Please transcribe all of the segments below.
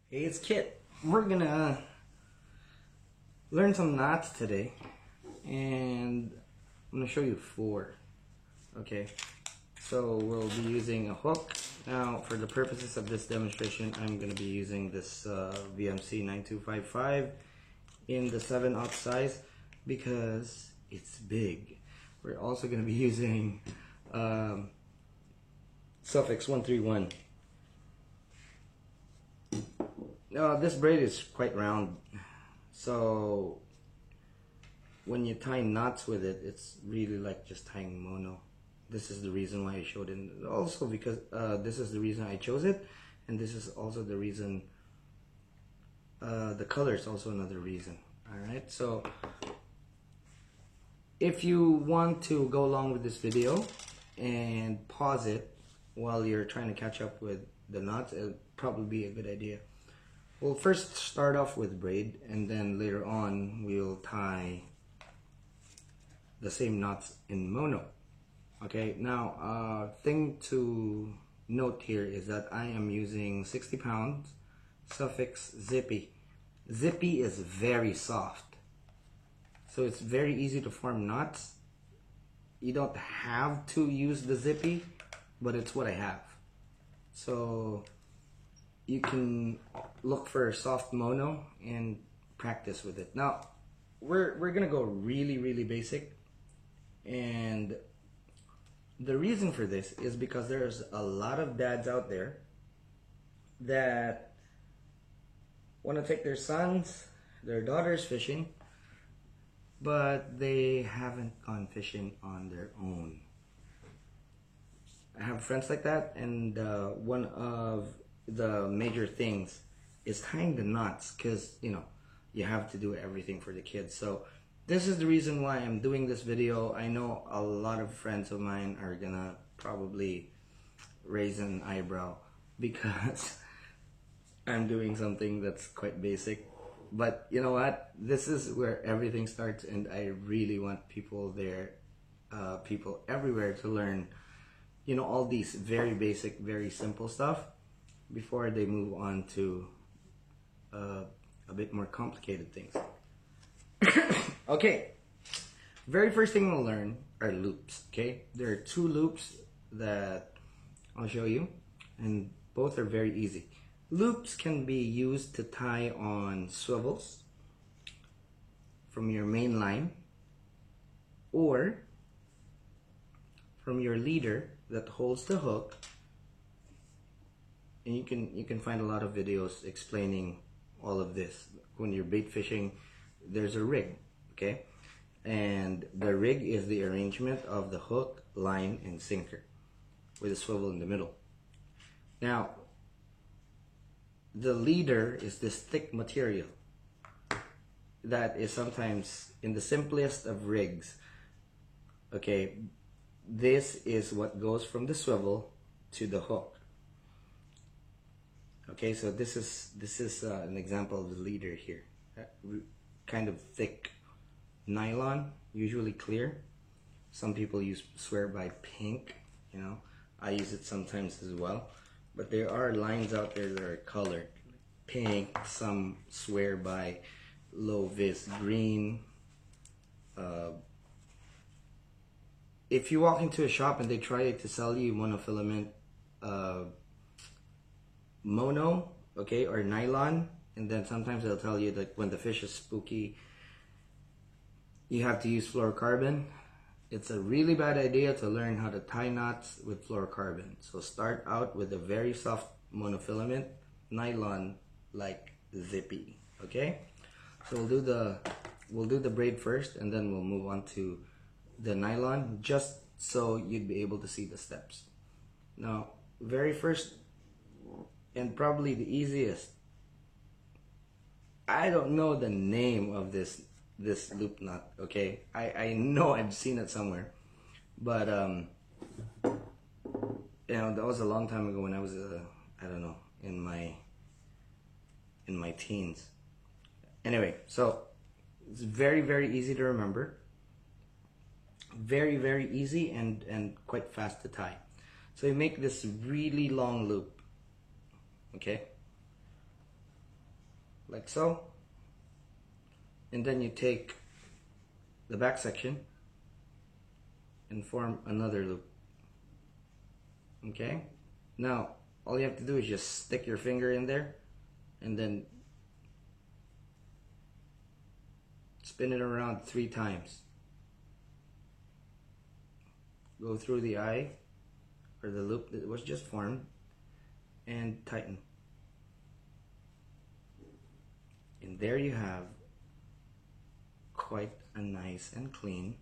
Hey, it's Kit. We're gonna learn some knots today, and I'm gonna show you 4. Okay, so we'll be using a hook. Now, for the purposes of this demonstration, I'm gonna be using this VMC 9255 in the 7/0 size because it's big. We're also gonna be using Suffix 131. This braid is quite round, so when you tie knots with it, it's really like just tying mono. This is the reason why I showed it. Also because this is the reason I chose it, and this is also the reason, the color is also another reason. Alright, so if you want to go along with this video and pause it while you're trying to catch up with the knots, it'll probably be a good idea. We'll first start off with braid, and then later on we'll tie the same knots in mono. Okay, now thing to note here is that I am using 60 pounds Suffix Zippy. Zippy is very soft, so it's very easy to form knots. You don't have to use the Zippy, but it's what I have. So you can look for soft mono and practice with it. Now we're gonna go really basic, and the reason for this is because there's a lot of dads out there that want to take their sons, their daughters fishing, but they haven't gone fishing on their own. I have friends like that, and one of the major things is tying the knots, because you have to do everything for the kids. So this is the reason why I'm doing this video. I know a lot of friends of mine are gonna probably raise an eyebrow because I'm doing something that's quite basic, but you know what, this is where everything starts, and I really want people there, people everywhere, to learn all these very basic, very simple stuff before they move on to a bit more complicated things. Okay, very first thing we'll learn are loops. Okay, there are 2 loops that I'll show you, and both are very easy. Loops can be used to tie on swivels from your main line, or from your leader that holds the hook. And you can find a lot of videos explaining all of this. When you're bait fishing, there's a rig, okay? And the rig is the arrangement of the hook, line, and sinker with a swivel in the middle. Now, the leader is this thick material that is sometimes in the simplest of rigs. Okay, this is what goes from the swivel to the hook. Okay, so this is an example of the leader here. Kind of thick nylon, usually clear. Some people swear by pink. I use it sometimes as well. But there are lines out there that are colored pink. Some swear by low vis green. If you walk into a shop and they try to sell you monofilament mono, okay, or nylon, and then sometimes they'll tell you that when the fish is spooky, you have to use fluorocarbon. It's a really bad idea to learn how to tie knots with fluorocarbon. So start out with a very soft monofilament nylon like Zippy. Okay, so we'll do the braid first, and then we'll move on to the nylon, just so you'd be able to see the steps. Now, very first, and probably the easiest, I don't know the name of this loop knot. Okay, I know I've seen it somewhere, but that was a long time ago when I was I don't know, in my teens. Anyway, so it's very easy to remember, very easy, and quite fast to tie. So you make this really long loop. Okay, like so, and then you take the back section and form another loop. Okay, now all you have to do is just stick your finger in there and then spin it around 3 times. Go through the eye or the loop that was just formed and tighten. And there you have quite a nice and clean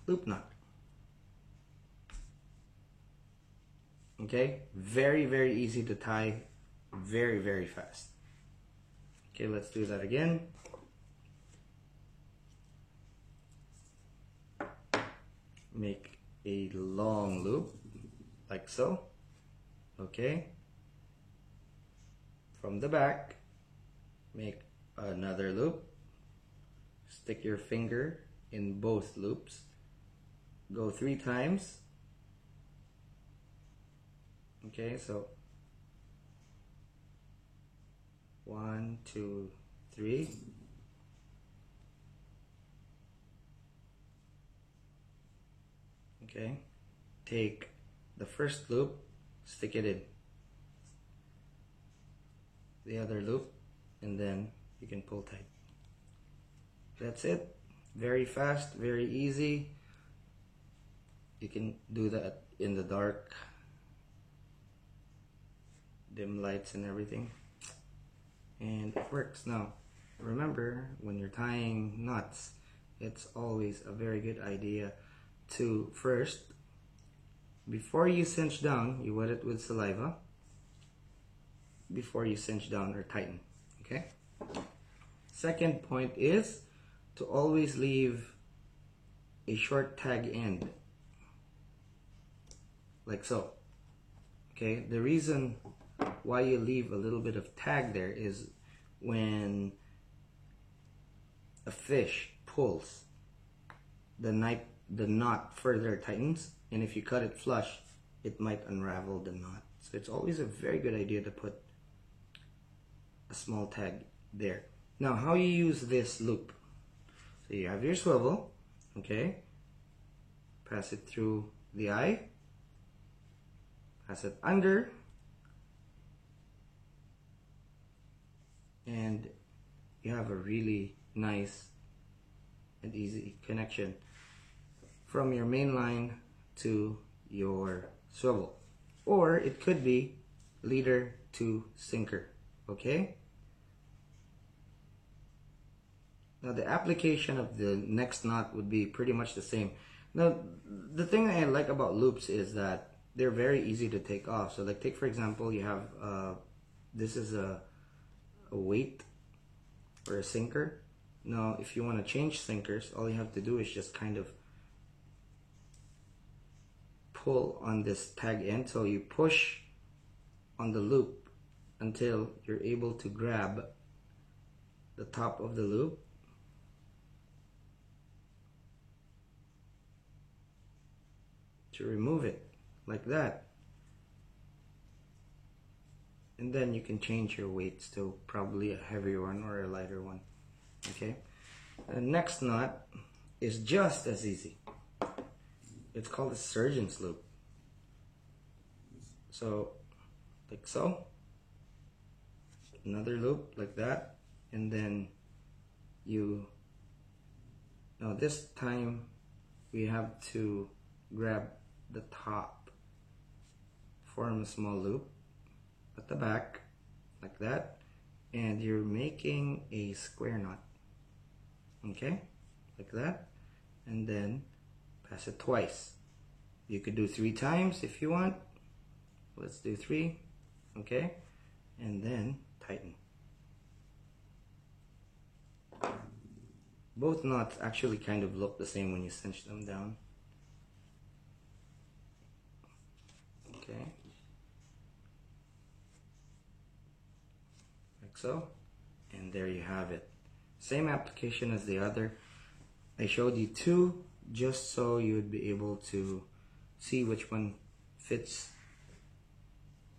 loop knot. Okay, very, very easy to tie, very, very fast. Okay, let's do that again. Make a long loop, like so. Okay. From the back, make another loop. Stick your finger in both loops. Go 3 times. Okay, so 1, 2, 3. Okay, take the first loop, stick it in the other loop, and then you can pull tight. That's it. Very fast, very easy. You can do that in the dark, dim lights and everything, and it works. Now remember, when you're tying knots, it's always a very good idea to first, before you cinch down, you wet it with saliva before you cinch down or tighten. Okay, second point is to always leave a short tag end, like so. Okay, the reason why you leave a little bit of tag there is when a fish pulls, the knot further tightens, and if you cut it flush, it might unravel the knot. So it's always a very good idea to put a small tag there. Now, how you use this loop? So you have your swivel, okay? Pass it through the eye, pass it under, and you have a really nice and easy connection from your main line to your swivel, or it could be leader to sinker. Okay, now the application of the next knot would be pretty much the same. Now the thing I like about loops is that they're very easy to take off. So like, take for example, you have this is a weight or a sinker. Now if you want to change sinkers, all you have to do is just kind of pull on this tag end. So you push on the loop until you're able to grab the top of the loop, to remove it like that, and then you can change your weights to probably a heavier one or a lighter one. Okay, the next knot is just as easy. It's called a surgeon's loop. So like so, another loop like that, and then now this time we have to grab the top, form a small loop at the back like that, and you're making a square knot. Okay, like that, and then pass it twice. You could do 3 times if you want. Let's do 3. Okay, and then tighten. Both knots actually kind of look the same when you cinch them down. Okay, like so, and there you have it. Same application as the other. I showed you 2 just so you would be able to see which one fits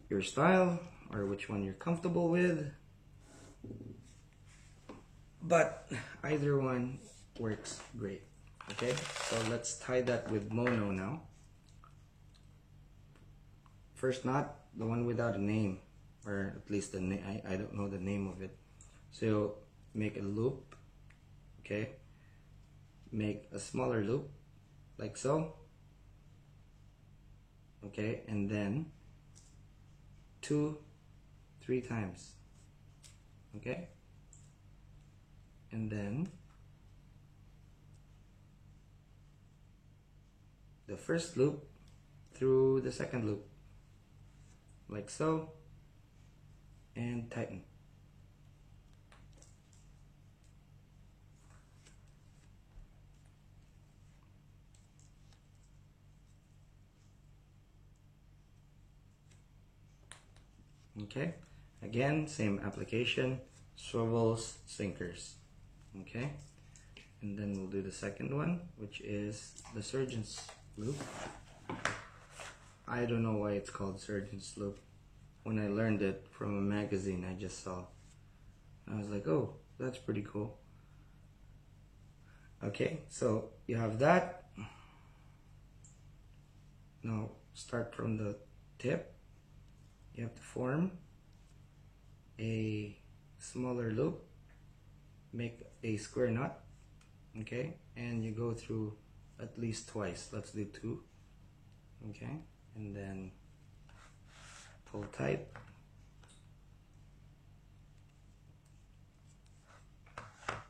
your style or which one you're comfortable with. but either one works great. Okay, so let's tie that with mono now. First knot, the one without a name, or at least the name, I don't know the name of it. So make a loop, okay, make a smaller loop like so, okay, and then 2, 3 times, okay, and then the first loop through the second loop like so, and tighten. Okay, again, same application, swivels, sinkers. Okay, and then we'll do the second one, which is the surgeon's loop. I don't know why it's called surgeon's loop. When I learned it from a magazine I just saw, I was like, oh, that's pretty cool. Okay, so you have that. Now start from the tip. You have to form a smaller loop, make a square knot, okay, and you go through at least twice. Let's do 2, okay, and then pull tight.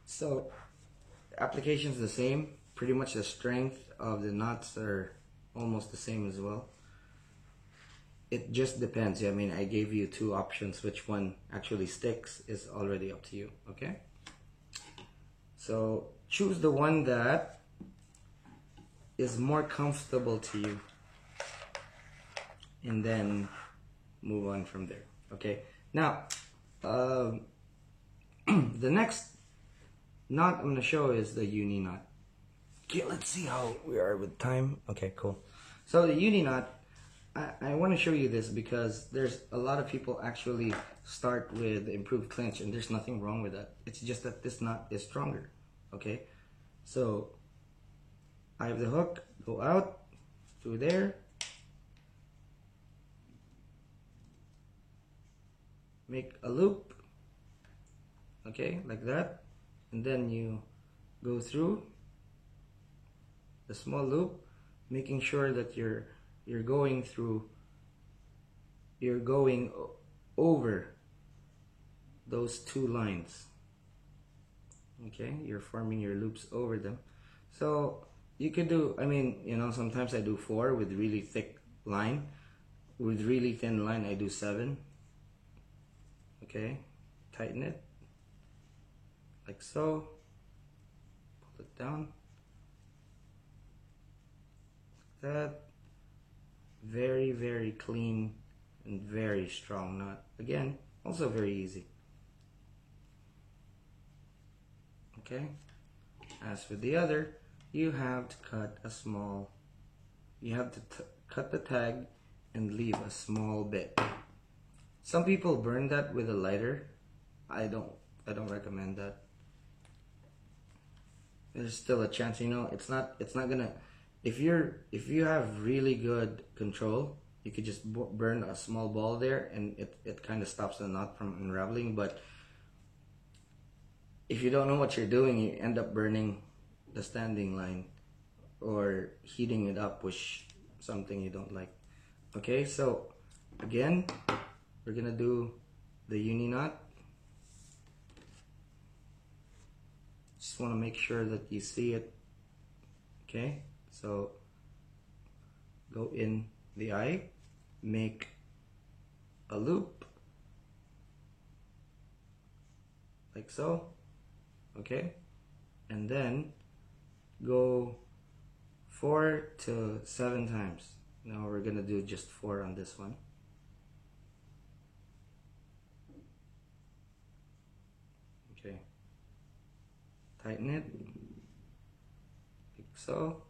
So application is the same, pretty much the strength of the knots are almost the same as well. It just depends. I mean, I gave you 2 options. Which one actually sticks is already up to you, okay? So choose the one that is more comfortable to you, and then move on from there, okay? Now, the next knot I'm going to show is the uni knot. Okay, let's see how we are with time. Okay, cool. So the uni knot, I want to show you this because there's a lot of people actually start with improved clinch, and there's nothing wrong with that. It's just that this knot is stronger, okay? So I have the hook, go out through there, make a loop, okay, like that, and then you go through the small loop, making sure that you're going over those 2 lines, okay? You're forming your loops over them. So you could do, I mean, you know, sometimes I do 4 with really thick line. With really thin line I do 7, okay? Tighten it like so, pull it down like that. Very, very clean and very strong knot. Again, also very easy. Okay, as for the other, you have to cut a small, you have to cut the tag and leave a small bit. Some people burn that with a lighter. I don't recommend that. There's still a chance, you know, it's not gonna, if you have really good control, you could just burn a small ball there and it kind of stops the knot from unraveling. But if you don't know what you're doing, you end up burning the standing line or heating it up, which something you don't like. Okay, so again, we're gonna do the uni knot. Just want to make sure that you see it. Okay, so go in the eye, make a loop like so, okay, and then go 4 to 7 times. Now we're gonna do just 4 on this one. Okay, tighten it like so.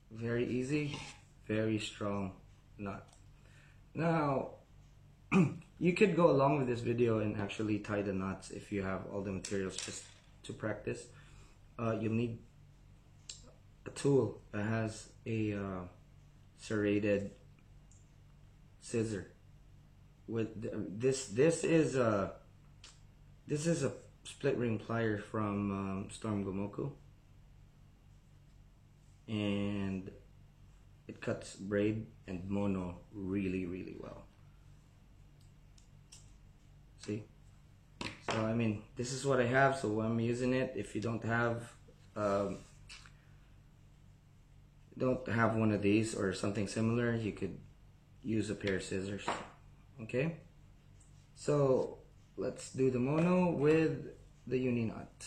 Very easy, very strong knot. Now, you could go along with this video and actually tie the knots if you have all the materials just to practice. You'll need a tool that has a serrated scissor. With this is a split ring plier from Storm Gomoku, and it cuts braid and mono really well. See? So I mean, this is what I have, so I'm using it. If you don't have one of these or something similar, you could use a pair of scissors. Okay, so let's do the mono with the uni knot.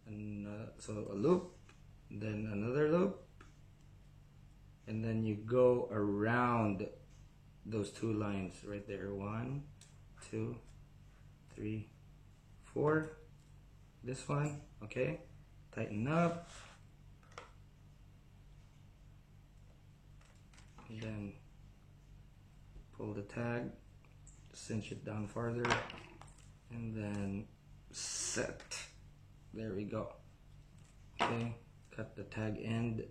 And so a loop, then another loop, and then you go around those two lines right there. 1, 2, 3, 4. This one, okay, tighten up. And then pull the tag, cinch it down farther, and then set. There we go. Okay, cut the tag end,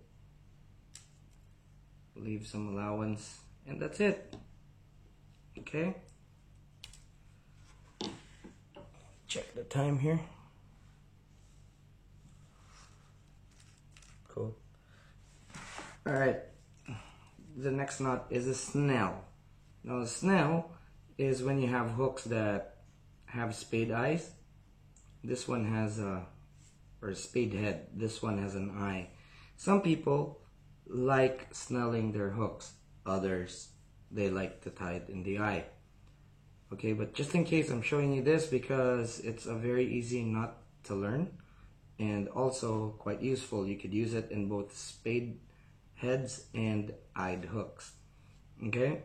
leave some allowance, and that's it. Okay, check the time here. Cool. All right. The next knot is a snell. Now a snell is when you have hooks that have spade eyes. This one has or a spade head. This one has an eye. Some people like snelling their hooks. Others, they like to tie it in the eye. Okay, but just in case, I'm showing you this because it's a very easy knot to learn and also quite useful. You could use it in both spade heads and eyed hooks. Okay,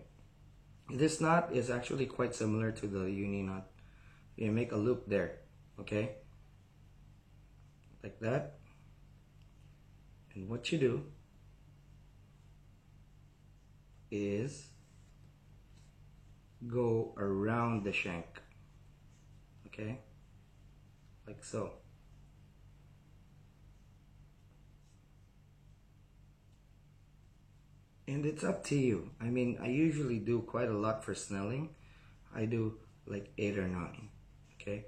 this knot is actually quite similar to the uni knot. You make a loop there, okay, like that, and what you do is go around the shank, okay, like so. And it's up to you. I mean, I usually do quite a lot for snelling. I do like 8 or 9, okay?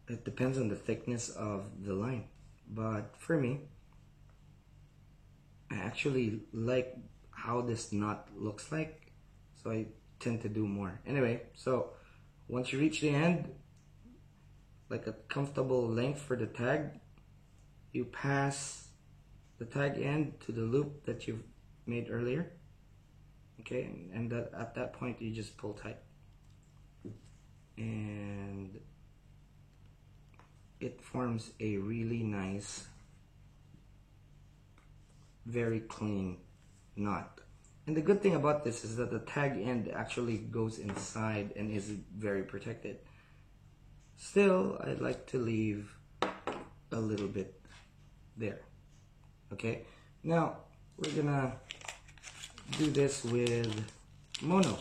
It depends on the thickness of the line. But for me, I actually like how this knot looks like, so I tend to do more. Anyway, so once you reach the end, like a comfortable length for the tag, you pass the tag end to the loop that you've made earlier, okay, and that at that point you just pull tight, and it forms a really nice, very clean knot. And the good thing about this is that the tag end actually goes inside and is very protected. Still, I'd like to leave a little bit there. Okay, now we're gonna do this with mono.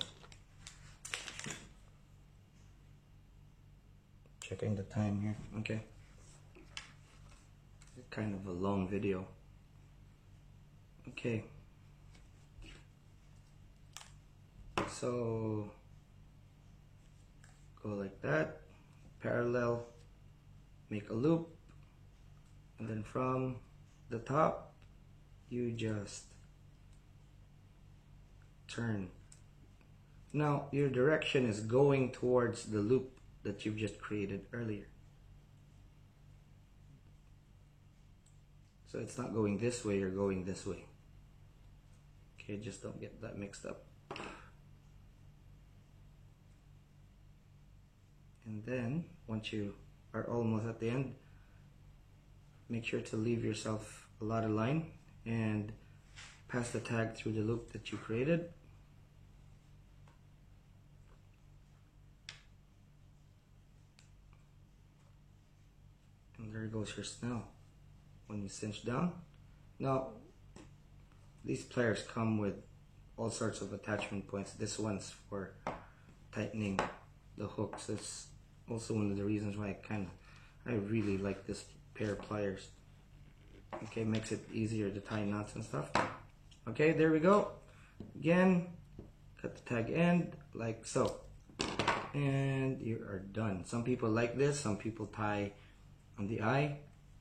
Checking the time here. Okay, it's kind of a long video. Okay, so go like that, parallel, make a loop, and then from the top you just turn. Now your direction is going towards the loop that you've just created earlier. So it's not going this way, you're going this way. Okay, just don't get that mixed up. And then once you are almost at the end, make sure to leave yourself a lot of line and pass the tag through the loop that you created. And there goes your snell. when you cinch down. Now, these pliers come with all sorts of attachment points. This one's for tightening the hooks. It's also one of the reasons why I really like this pair of pliers. Okay, makes it easier to tie knots and stuff. Okay, there we go. Again, cut the tag end like so. And you are done. Some people like this, some people tie on the eye.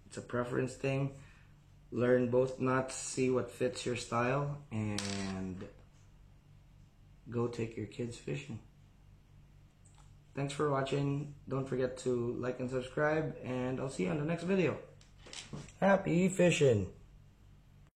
It's a preference thing. Learn both knots, see what fits your style, and go take your kids fishing. Thanks for watching. Don't forget to like and subscribe, and I'll see you on the next video. Happy fishing!